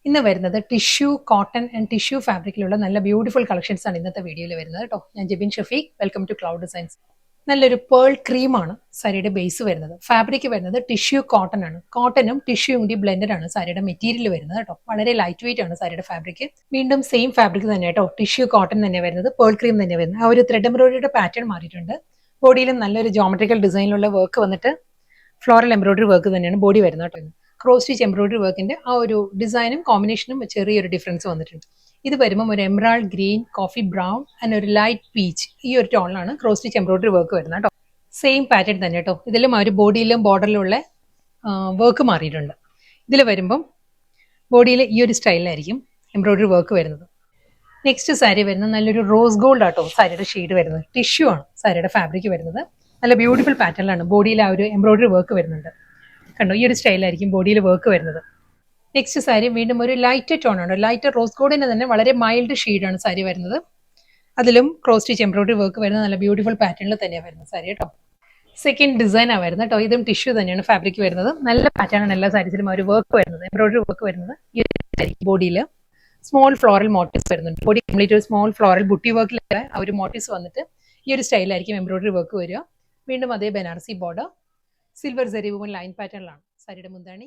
ഇന്ന് വരുന്നത് tissue cotton and tissue ഫാബ്രിക്കിലുള്ള നല്ല ബ്യൂട്ടിഫുൾ കളക്ഷൻസ് ആണ് ഇന്നത്തെ വീഡിയോയിൽ വരുന്നത് കേട്ടോ. ഞാൻ Jebin Shafeeq, welcome to Cloud Designs. നല്ലൊരു പേൾ ക്രീമാണ് സാരിയുടെ ബേസ് വരുന്നത്. ഫാബ്രിക് വരുന്നത് ടിഷ്യൂ കോട്ടൺ ആണ്. കോട്ടണും ടിഷ്യൂയും കൂടി ബ്ലെൻഡഡ് ആണ് സാരിയുടെ മെറ്റീരിയൽ വരുന്നത് കേട്ടോ. വളരെ ലൈറ്റ് വെയിറ്റ് ആണ് സാരിയുടെ ഫാബ്രിക്. വീണ്ടും സെയിം ഫാബ്രിക് തന്നെ കേട്ടോ, ടിഷ്യൂ കോട്ടൺ തന്നെ വരുന്നത്, പേൾ ക്രീം തന്നെ വരുന്നത്. ആ ഒരു ത്രെഡ് എംബ്രോയിഡറിയുടെ പാറ്റേൺ മാറിയിട്ടുണ്ട്. ബോഡിയിലും നല്ലൊരു ജോമെട്രിക്കൽ ഡിസൈനിലുള്ള വർക്ക് വന്നിട്ട് ഫ്ലോറൽ എംബ്രോയിഡറി വർക്ക് തന്നെയാണ് ബോഡി വരുന്നത് കേട്ടോ. ക്രോസ് സ്റ്റിച്ച് എംബ്രോയിഡറി വർക്കിന്റെ ആ ഒരു ഡിസൈനും കോമ്പിനേഷനും ചെറിയൊരു ഡിഫറൻസ് വന്നിട്ടുണ്ട്. ഇത് വരുമ്പോൾ ഒരു emerald green, coffee brown and ഒരു ലൈറ്റ് പീച്ച്, ഈ ഒരു ടോണിലാണ് ക്രോസ് സ്റ്റിച്ച് എംബ്രോയിഡറി വർക്ക് വരുന്നത് കേട്ടോ. സെയിം പാറ്റേൺ തന്നെ കേട്ടോ. ഇതിലും ആ ഒരു ബോഡിയിലും ബോർഡറിലുള്ള വർക്ക് മാറിയിട്ടുണ്ട്. ഇതിൽ വരുമ്പം ബോഡിയിൽ ഈ ഒരു സ്റ്റൈലിലായിരിക്കും എംബ്രോയിഡറി വർക്ക് വരുന്നത്. നെക്സ്റ്റ് സാരി വരുന്നത് നല്ലൊരു റോസ് ഗോൾഡ് ആട്ടോ സാരിയുടെ ഷെയ്ഡ് വരുന്നത്. ടിഷ്യൂ ആണ് സാരിയുടെ ഫാബ്രിക് വരുന്നത്. നല്ല ബ്യൂട്ടിഫുൾ പാറ്റേണിലാണ് ബോഡിയിൽ ആ ഒരു എംബ്രോയിഡറി വർക്ക് വരുന്നുണ്ട്. കണ്ടോ, ഈ ഒരു സ്റ്റൈലായിരിക്കും ബോഡിയിൽ വർക്ക് വരുന്നത്. നെക്സ്റ്റ് സാരി വീണ്ടും ഒരു ലൈറ്റ് ടോൺ ആണ്. ലൈറ്റ് റോസ് ഗോൾഡിന് തന്നെ വളരെ മൈൽഡ് ഷെയ്ഡാണ് സാരി വരുന്നത്. അതിലും ക്രോസ് സ്റ്റിച്ച് എംബ്രോയിഡറി വർക്ക് വരുന്നത് നല്ല ബ്യൂട്ടിഫുൾ പാറ്റേണിൽ തന്നെയാണ് വരുന്നത് സാരി കേട്ടോ. സെക്കൻഡ് ഡിസൈനാണ് വരുന്നത് കേട്ടോ. ഇതും ടിഷ്യൂ തന്നെയാണ് ഫാബ്രിക് വരുന്നത്. നല്ല പാറ്റേൺ ആണ് എല്ലാ സാരീസിലും ഒരു വർക്ക് വരുന്നത്, എംബ്രോയിഡറി വർക്ക് വരുന്നത്. ഈ ബോഡിയിൽ സ്മോൾ ഫ്ലോറൽ മോട്ടീവ്സ് വരുന്നുണ്ട്. ബോഡി കംപ്ലീറ്റ് ഒരു സ്മോൾ ഫ്ലോറൽ ബുട്ടി വർക്കിലെ ആ ഒരു മോട്ടീവ്സ് വന്നിട്ട് ഈ ഒരു സ്റ്റൈലായിരിക്കും എംബ്രോയിഡറി വർക്ക് വരിക. വീണ്ടും അതേ ബനാറസി ബോർഡർ, സിൽവർ സെറി വുമൺ ലൈൻ പാറ്റേണിലാണ് സാരിയുടെ മുന്താണി.